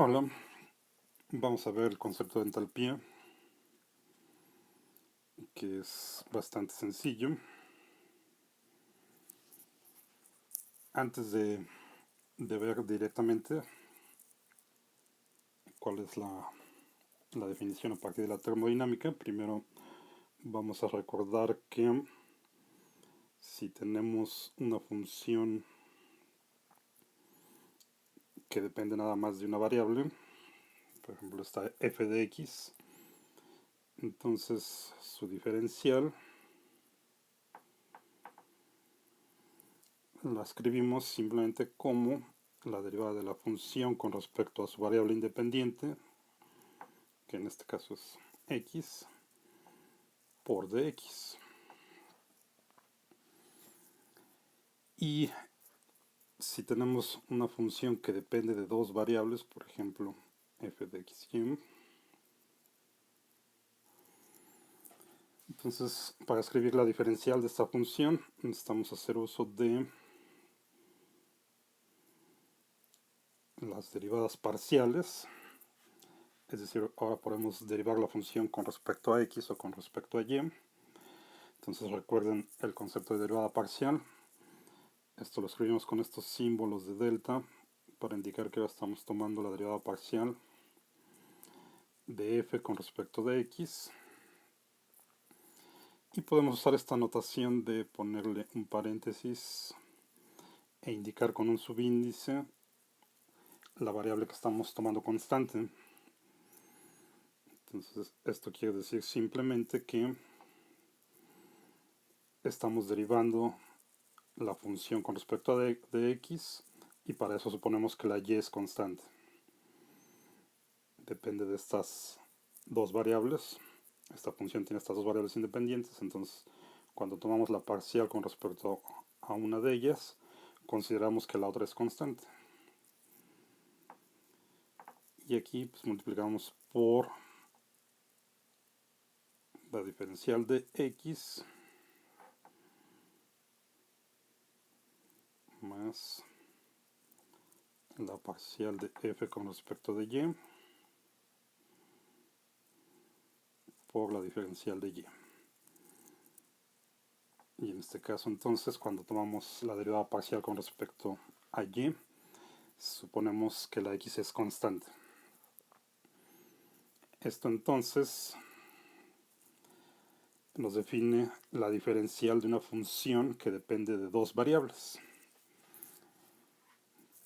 Hola, vamos a ver el concepto de entalpía, que es bastante sencillo. Antes de ver directamente cuál es la definición a partir de la termodinámica, primero vamos a recordar que si tenemos una función que depende nada más de una variable, por ejemplo está f de x, entonces su diferencial la escribimos simplemente como la derivada de la función con respecto a su variable independiente, que en este caso es x, por dx. Y si tenemos una función que depende de dos variables, por ejemplo f de x y, entonces para escribir la diferencial de esta función necesitamos hacer uso de las derivadas parciales. Es decir, ahora podemos derivar la función con respecto a x o con respecto a y. Entonces recuerden el concepto de derivada parcial. Esto lo escribimos con estos símbolos de delta para indicar que ahora estamos tomando la derivada parcial de f con respecto de x. Y podemos usar esta notación de ponerle un paréntesis e indicar con un subíndice la variable que estamos tomando constante. Entonces esto quiere decir simplemente que estamos derivando la función con respecto a de x, y para eso suponemos que la y es constante. Depende de estas dos variables. Esta función tiene estas dos variables independientes, entonces cuando tomamos la parcial con respecto a una de ellas, consideramos que la otra es constante. Y aquí pues, multiplicamos por la diferencial de x más la parcial de f con respecto de y por la diferencial de y. Y en este caso entonces cuando tomamos la derivada parcial con respecto a y, suponemos que la x es constante. Esto entonces nos define la diferencial de una función que depende de dos variables.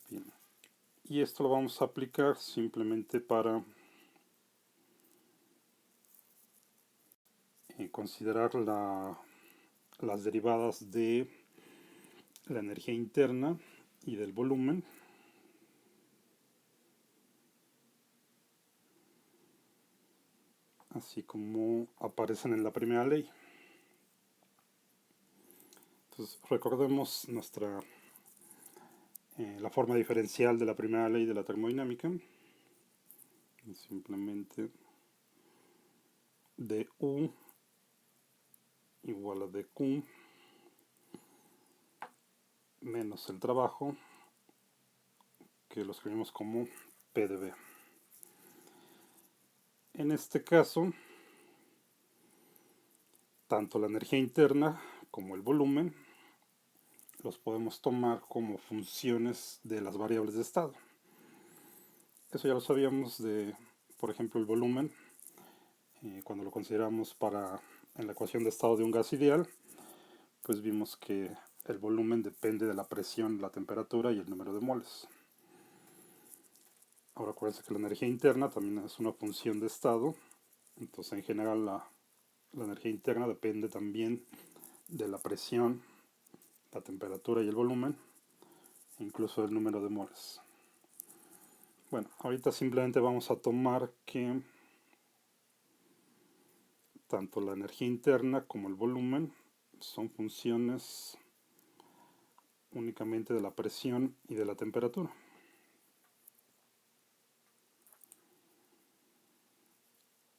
Bien. Y esto lo vamos a aplicar simplemente para considerar las derivadas de la energía interna y del volumen, así como aparecen en la primera ley. Entonces recordemos la forma diferencial de la primera ley de la termodinámica. Simplemente du igual a dq menos el trabajo, que lo escribimos como P de B. En este caso, tanto la energía interna como el volumen los podemos tomar como funciones de las variables de estado. Eso ya lo sabíamos de, por ejemplo, el volumen, cuando lo consideramos en la ecuación de estado de un gas ideal, pues vimos que el volumen depende de la presión, la temperatura y el número de moles. Ahora acuérdense que la energía interna también es una función de estado, entonces en general la energía interna depende también de la presión, la temperatura y el volumen, e incluso del número de moles. Bueno, ahorita simplemente vamos a tomar que tanto la energía interna como el volumen son funciones únicamente de la presión y de la temperatura.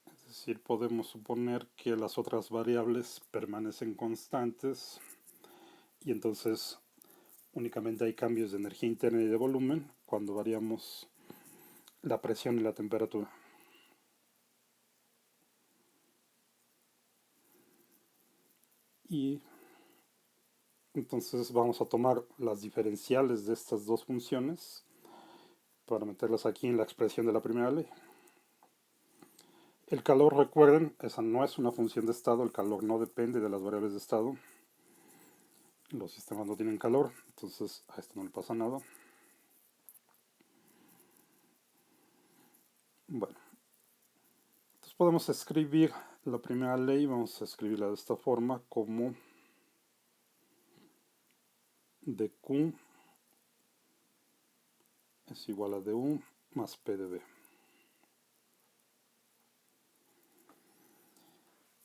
Es decir, podemos suponer que las otras variables permanecen constantes y entonces únicamente hay cambios de energía interna y de volumen cuando variamos la presión y la temperatura. Y entonces vamos a tomar las diferenciales de estas dos funciones para meterlas aquí en la expresión de la primera ley. El calor, recuerden, esa no es una función de estado, el calor no depende de las variables de estado. Los sistemas no tienen calor, entonces a esto no le pasa nada. Bueno, entonces podemos escribir la primera ley, vamos a escribirla de esta forma como dQ es igual a du más P de B.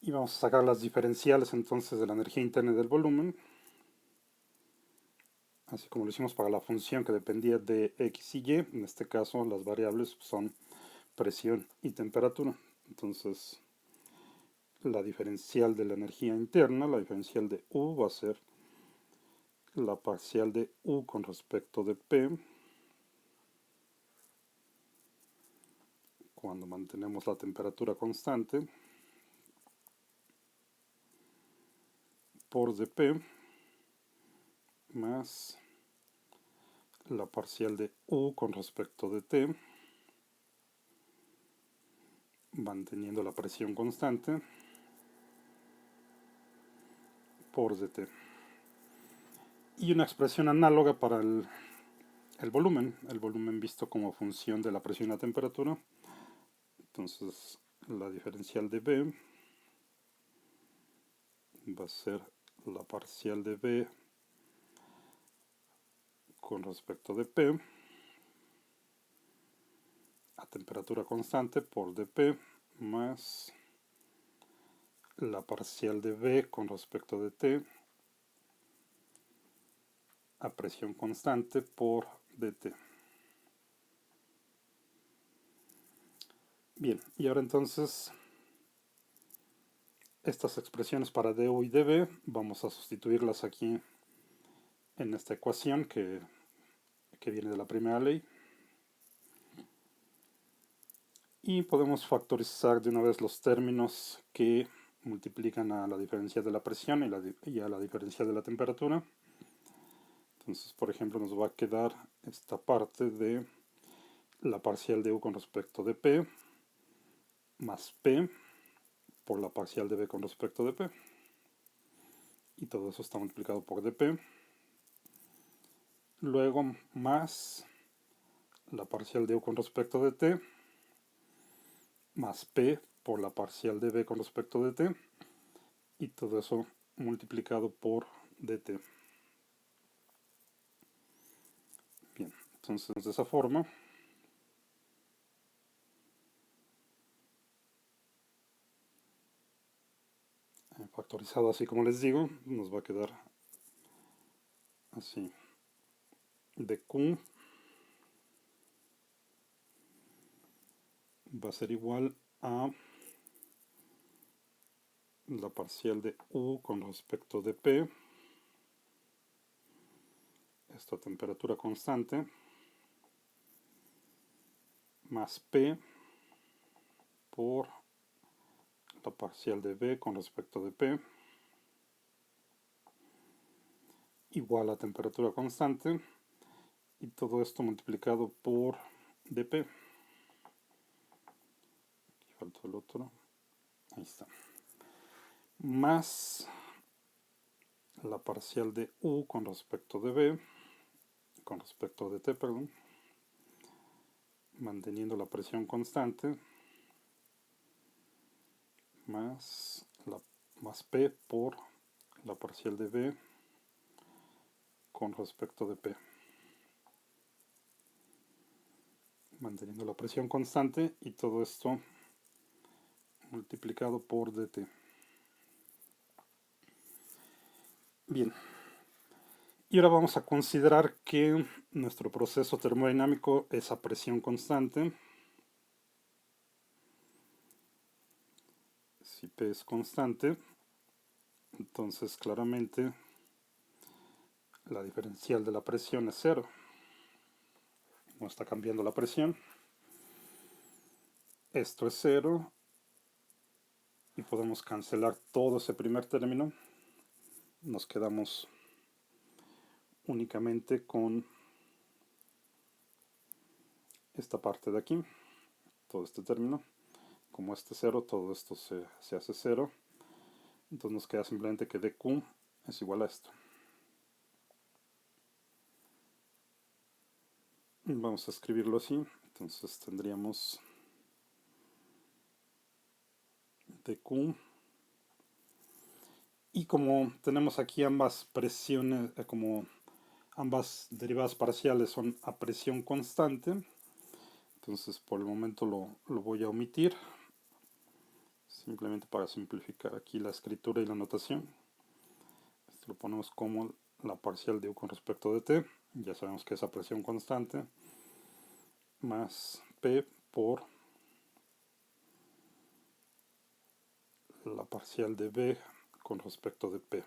Y vamos a sacar las diferenciales entonces de la energía interna y del volumen, así como lo hicimos para la función que dependía de X y Y. En este caso las variables son presión y temperatura. Entonces la diferencial de la energía interna, la diferencial de U, va a ser la parcial de U con respecto de P cuando mantenemos la temperatura constante por dP más la parcial de U con respecto de T manteniendo la presión constante por dt. Y una expresión análoga para el volumen visto como función de la presión y la temperatura. Entonces la diferencial de B va a ser la parcial de B con respecto de P a temperatura constante por dP más la parcial de B con respecto de T a presión constante por dt. Bien, y ahora entonces estas expresiones para du y dB vamos a sustituirlas aquí en esta ecuación que viene de la primera ley. Y podemos factorizar de una vez los términos que multiplican a la diferencial de la presión y a la diferencial de la temperatura. Entonces, por ejemplo, nos va a quedar esta parte de la parcial de U con respecto de P más P por la parcial de B con respecto de P. Y todo eso está multiplicado por dP. Luego más la parcial de U con respecto de T más P por la parcial de B con respecto de T. Y todo eso multiplicado por dt. Bien, entonces de esa forma factorizado así como les digo, nos va a quedar así: dQ va a ser igual a la parcial de U con respecto de P, esta temperatura constante, más P por la parcial de B con respecto de P, igual a temperatura constante, y todo esto multiplicado por dP. Aquí falta el otro, ahí está, más la parcial de U con respecto de B, con respecto de T, perdón, manteniendo la presión constante, más P por la parcial de B con respecto de P, manteniendo la presión constante, y todo esto multiplicado por dt. Bien, y ahora vamos a considerar que nuestro proceso termodinámico es a presión constante. Si P es constante, entonces claramente la diferencial de la presión es cero. No está cambiando la presión. Esto es 0 y podemos cancelar todo ese primer término. Nos quedamos únicamente con esta parte de aquí, todo este término. Como este 0, todo esto se hace 0. Entonces nos queda simplemente que dq es igual a esto. Vamos a escribirlo así. Entonces tendríamos dq. Y como tenemos aquí ambas presiones, como ambas derivadas parciales son a presión constante, entonces por el momento lo voy a omitir, simplemente para simplificar aquí la escritura y la notación. Esto lo ponemos como la parcial de u con respecto de t, ya sabemos que es a presión constante, más p por la parcial de b con respecto de p.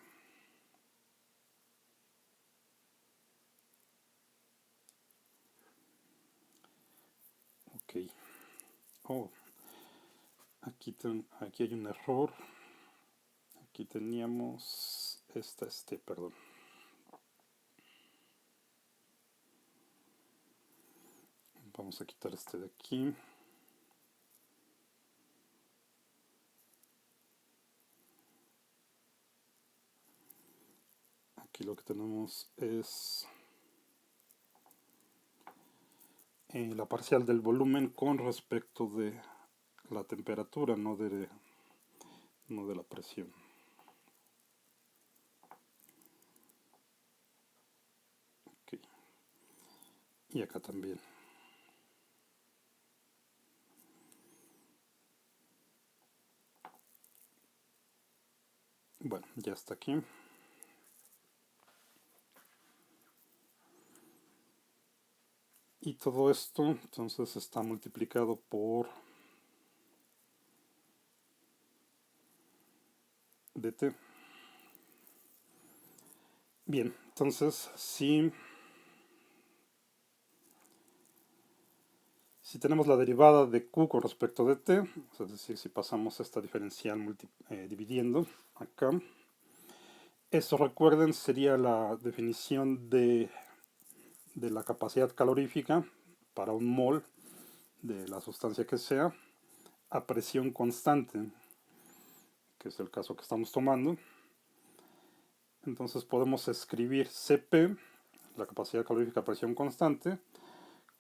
Ok. Oh, aquí hay un error. Aquí teníamos perdón. Vamos a quitar este de aquí. Aquí lo que tenemos es la parcial del volumen con respecto de la temperatura, no de la presión. Okay. Y acá también. Bueno, ya está aquí. Y todo esto entonces está multiplicado por dt. Bien, entonces si tenemos la derivada de q con respecto de t, es decir, si pasamos esta diferencial dividiendo acá, eso recuerden sería la definición de la capacidad calorífica para un mol de la sustancia que sea a presión constante, que es el caso que estamos tomando. Entonces podemos escribir Cp, la capacidad calorífica a presión constante,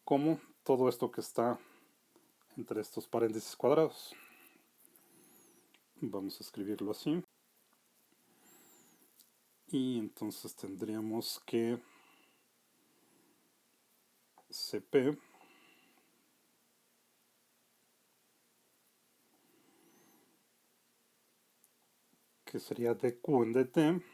como todo esto que está entre estos paréntesis cuadrados. Vamos a escribirlo así. Y entonces tendríamos que Cp que sería dq en dt.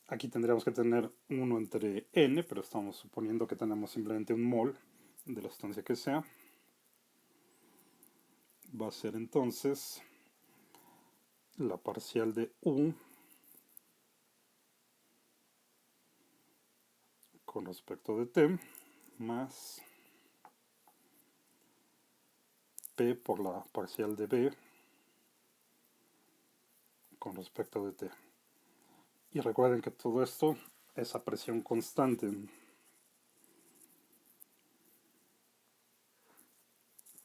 Aquí tendríamos que tener 1 entre n, pero estamos suponiendo que tenemos simplemente un mol de la sustancia que sea. Va a ser entonces la parcial de u con respecto de t más p por la parcial de b con respecto de t. Y recuerden que todo esto es a presión constante.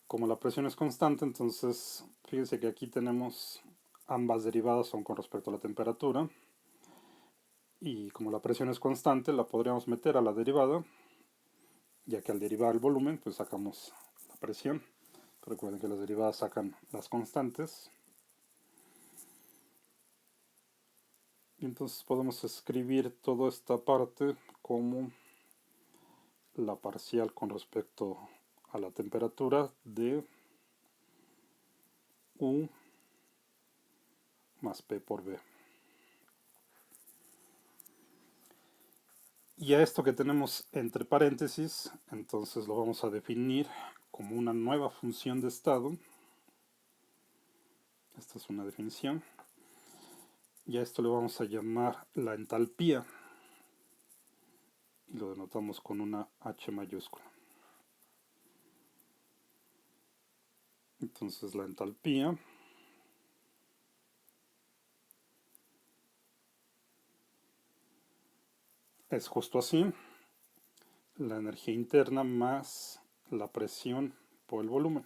Como la presión es constante, entonces fíjense que aquí tenemos ambas derivadas son con respecto a la temperatura. Y como la presión es constante, la podríamos meter a la derivada, ya que al derivar el volumen, pues sacamos la presión. Recuerden que las derivadas sacan las constantes. Y entonces podemos escribir toda esta parte como la parcial con respecto a la temperatura de U más P por B. Y a esto que tenemos entre paréntesis, entonces lo vamos a definir como una nueva función de estado. Esta es una definición. Y a esto le vamos a llamar la entalpía. Y lo denotamos con una H mayúscula. Entonces la entalpía es justo así, la energía interna más la presión por el volumen.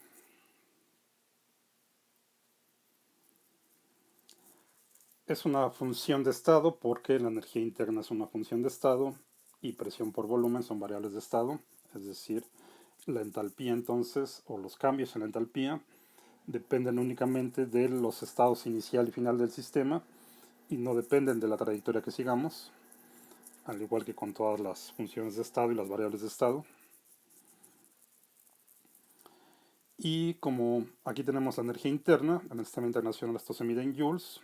Es una función de estado porque la energía interna es una función de estado y presión por volumen son variables de estado, es decir, la entalpía entonces, o los cambios en la entalpía, dependen únicamente de los estados inicial y final del sistema y no dependen de la trayectoria que sigamos, al igual que con todas las funciones de estado y las variables de estado. Y como aquí tenemos la energía interna, en el sistema internacional esto se mide en joules,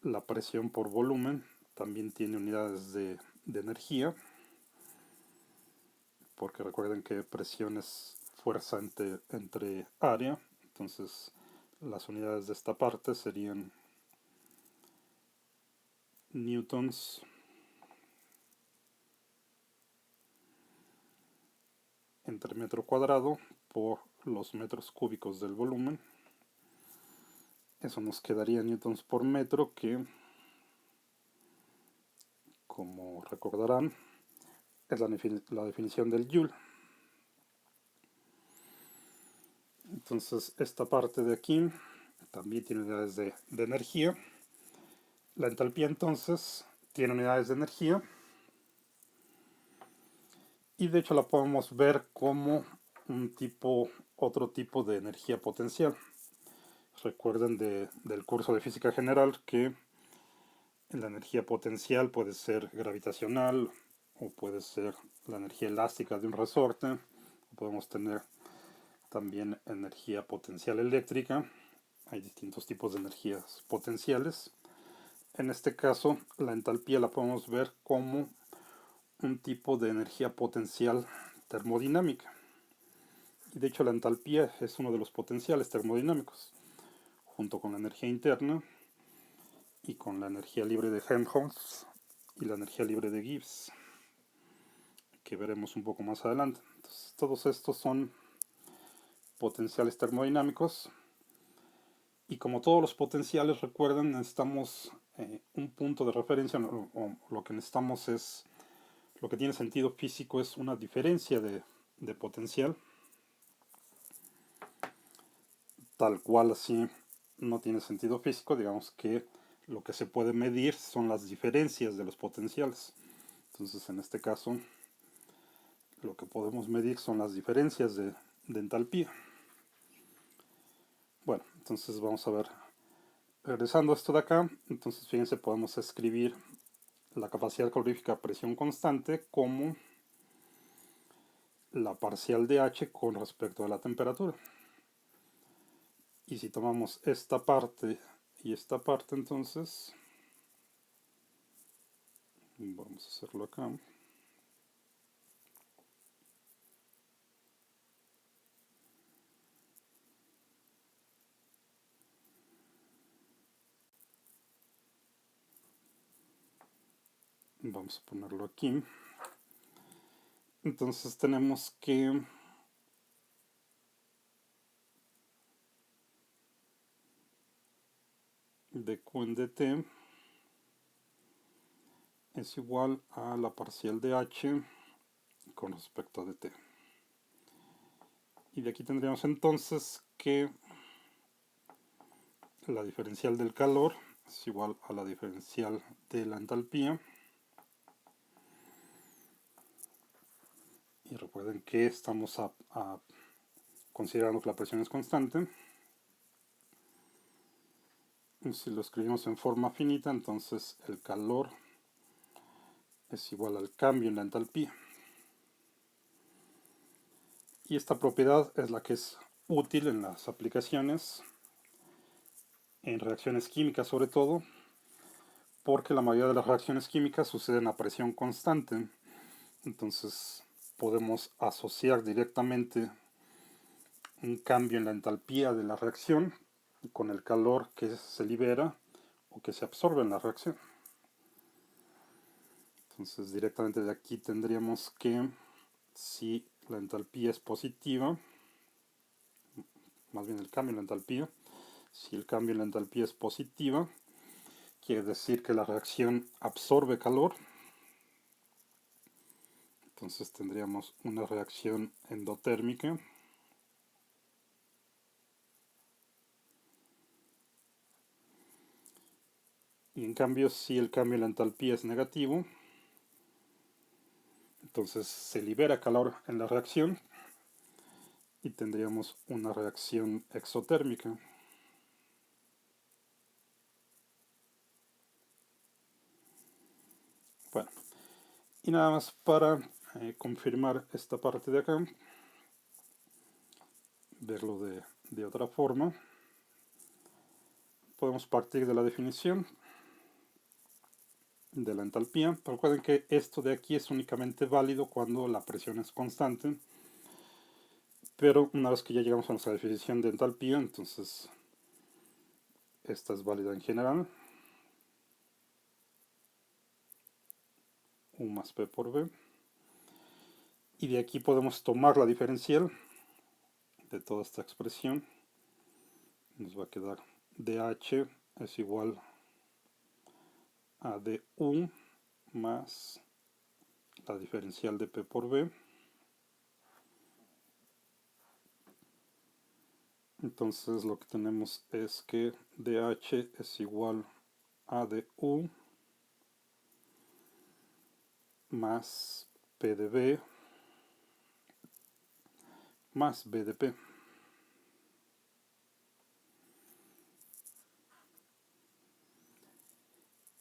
la presión por volumen también tiene unidades de energía, porque recuerden que presión es fuerza entre área, entonces las unidades de esta parte serían newtons entre metro cuadrado por los metros cúbicos del volumen. Eso nos quedaría newtons por metro, que como recordarán es la definición del joule. Entonces esta parte de aquí también tiene unidades de energía. La entalpía entonces tiene unidades de energía y de hecho la podemos ver como otro tipo de energía potencial. Recuerden del curso de física general que la energía potencial puede ser gravitacional o puede ser la energía elástica de un resorte, o podemos tener también energía potencial eléctrica. Hay distintos tipos de energías potenciales. En este caso, la entalpía la podemos ver como un tipo de energía potencial termodinámica. Y de hecho la entalpía es uno de los potenciales termodinámicos, junto con la energía interna y con la energía libre de Helmholtz y la energía libre de Gibbs, que veremos un poco más adelante. Entonces, todos estos son potenciales termodinámicos y como todos los potenciales, recuerden, necesitamos un punto de referencia, o lo que necesitamos es, lo que tiene sentido físico es una diferencia de potencial, tal cual así no tiene sentido físico, digamos que lo que se puede medir son las diferencias de los potenciales. Entonces en este caso lo que podemos medir son las diferencias de entalpía. Bueno, entonces vamos a ver, regresando a esto de acá, entonces fíjense, podemos escribir la capacidad calorífica a presión constante como la parcial de H con respecto a la temperatura. Y si tomamos esta parte y esta parte, entonces vamos a hacerlo acá. Vamos a ponerlo aquí. Entonces tenemos que dq en dt es igual a la parcial de h con respecto a dt. Y de aquí tendríamos entonces que la diferencial del calor es igual a la diferencial de la entalpía. Y recuerden que estamos considerando que la presión es constante. Y si lo escribimos en forma finita, entonces el calor es igual al cambio en la entalpía. Y esta propiedad es la que es útil en las aplicaciones, en reacciones químicas sobre todo, porque la mayoría de las reacciones químicas suceden a presión constante. Entonces podemos asociar directamente un cambio en la entalpía de la reacción con el calor que se libera o que se absorbe en la reacción. Entonces directamente de aquí tendríamos que, si la entalpía es positiva, más bien el cambio en la entalpía. Si el cambio en la entalpía es positiva, quiere decir que la reacción absorbe calor. Entonces tendríamos una reacción endotérmica. Y en cambio, si el cambio en la entalpía es negativo, entonces se libera calor en la reacción y tendríamos una reacción exotérmica. Bueno, y nada más para confirmar esta parte de acá, verlo de otra forma, podemos partir de la definición de la entalpía. Pero recuerden que esto de aquí es únicamente válido cuando la presión es constante. Pero una vez que ya llegamos a nuestra definición de entalpía, entonces esta es válida en general. U más P por B. Y de aquí podemos tomar la diferencial de toda esta expresión. Nos va a quedar dH es igual a du más la diferencial de P por B. Entonces lo que tenemos es que dH es igual a du más P de B más B de P.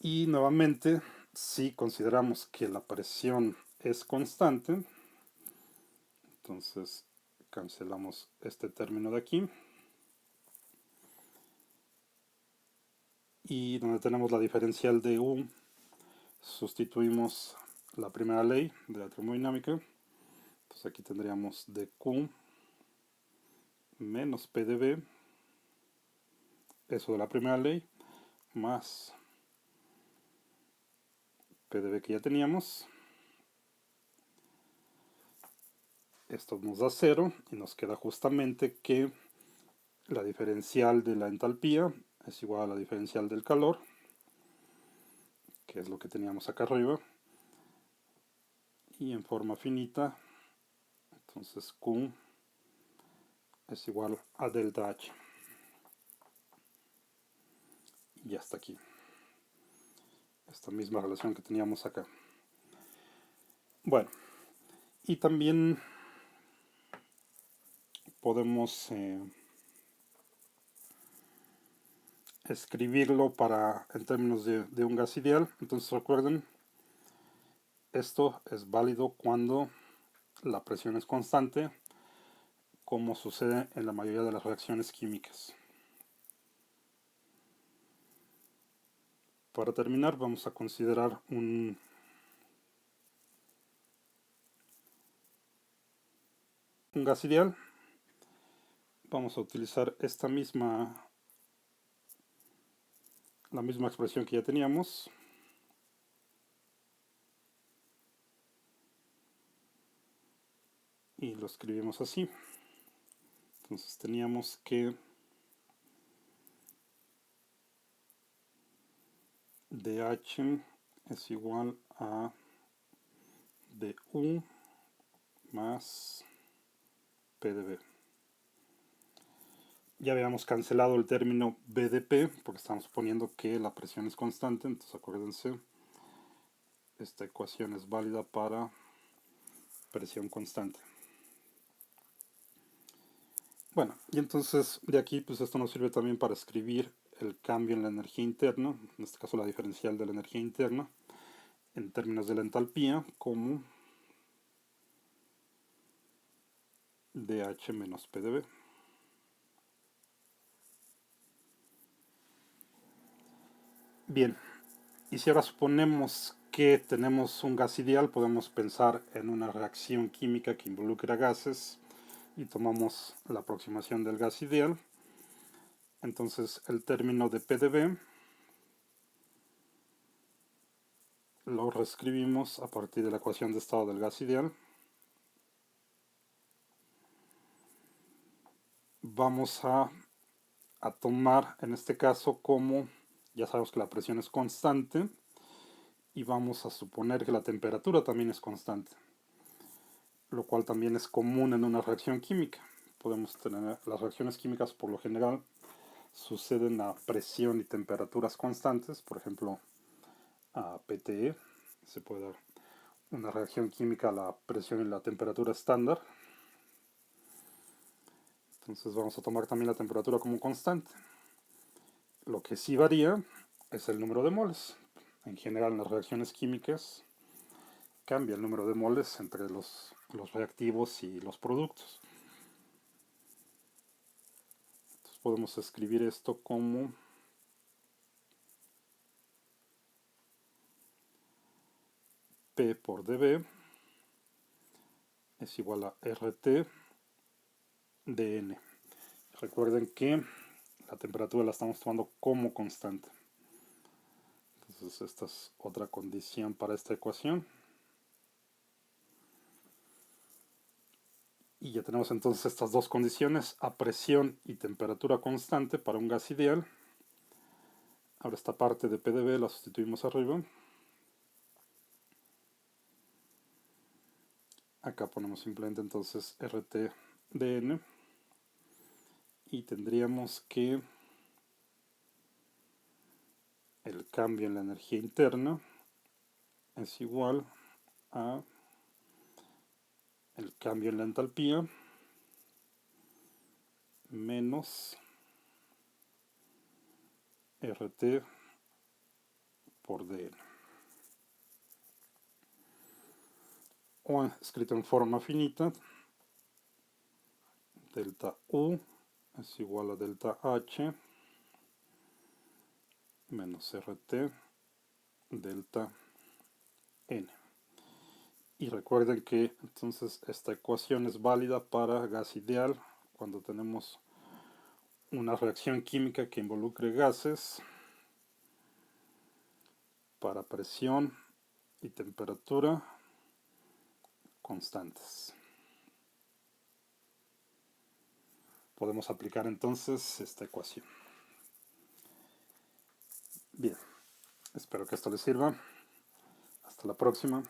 Y nuevamente, si consideramos que la presión es constante, entonces cancelamos este término de aquí. Y donde tenemos la diferencial de U, sustituimos la primera ley de la termodinámica. Entonces aquí tendríamos dQ menos P de B, eso de la primera ley, más P de B que ya teníamos. Esto nos da 0 y nos queda justamente que la diferencial de la entalpía es igual a la diferencial del calor, que es lo que teníamos acá arriba, y en forma finita, entonces Q es igual a delta H. Y ya está aquí. Esta misma relación que teníamos acá. Bueno, y también podemos escribirlo en términos de un gas ideal. Entonces recuerden, esto es válido cuando la presión es constante, como sucede en la mayoría de las reacciones químicas. Para terminar, vamos a considerar un gas ideal. Vamos a utilizar la misma expresión que ya teníamos. Y lo escribimos así. Entonces teníamos que dH es igual a du más P de B. Ya habíamos cancelado el término B de P porque estamos suponiendo que la presión es constante. Entonces acuérdense, esta ecuación es válida para presión constante. Bueno, y entonces de aquí pues esto nos sirve también para escribir el cambio en la energía interna, en este caso la diferencial de la energía interna, en términos de la entalpía, como dH menos P de B. Bien, y si ahora suponemos que tenemos un gas ideal, podemos pensar en una reacción química que involucra gases y tomamos la aproximación del gas ideal. Entonces el término de P de B lo reescribimos a partir de la ecuación de estado del gas ideal. vamos a tomar en este caso como, ya sabemos que la presión es constante, y vamos a suponer que la temperatura también es constante, lo cual también es común en una reacción química. Podemos tener las reacciones químicas por lo general suceden a presión y temperaturas constantes, por ejemplo a PTE, se puede dar una reacción química a la presión y la temperatura estándar. Entonces vamos a tomar también la temperatura como constante. Lo que sí varía es el número de moles. En general en las reacciones químicas cambia el número de moles entre los reactivos y los productos. Entonces podemos escribir esto como P por dB es igual a RT dN. Recuerden que la temperatura la estamos tomando como constante. Entonces esta es otra condición para esta ecuación. Y ya tenemos entonces estas dos condiciones, a presión y temperatura constante para un gas ideal. Ahora esta parte de PdV la sustituimos arriba. Acá ponemos simplemente entonces RT dN. Y tendríamos que el cambio en la energía interna es igual a el cambio en la entalpía menos RT por dN. O escrito en forma finita, delta U es igual a delta H menos RT delta N. Y recuerden que entonces esta ecuación es válida para gas ideal cuando tenemos una reacción química que involucre gases para presión y temperatura constantes. Podemos aplicar entonces esta ecuación. Bien, espero que esto les sirva. Hasta la próxima.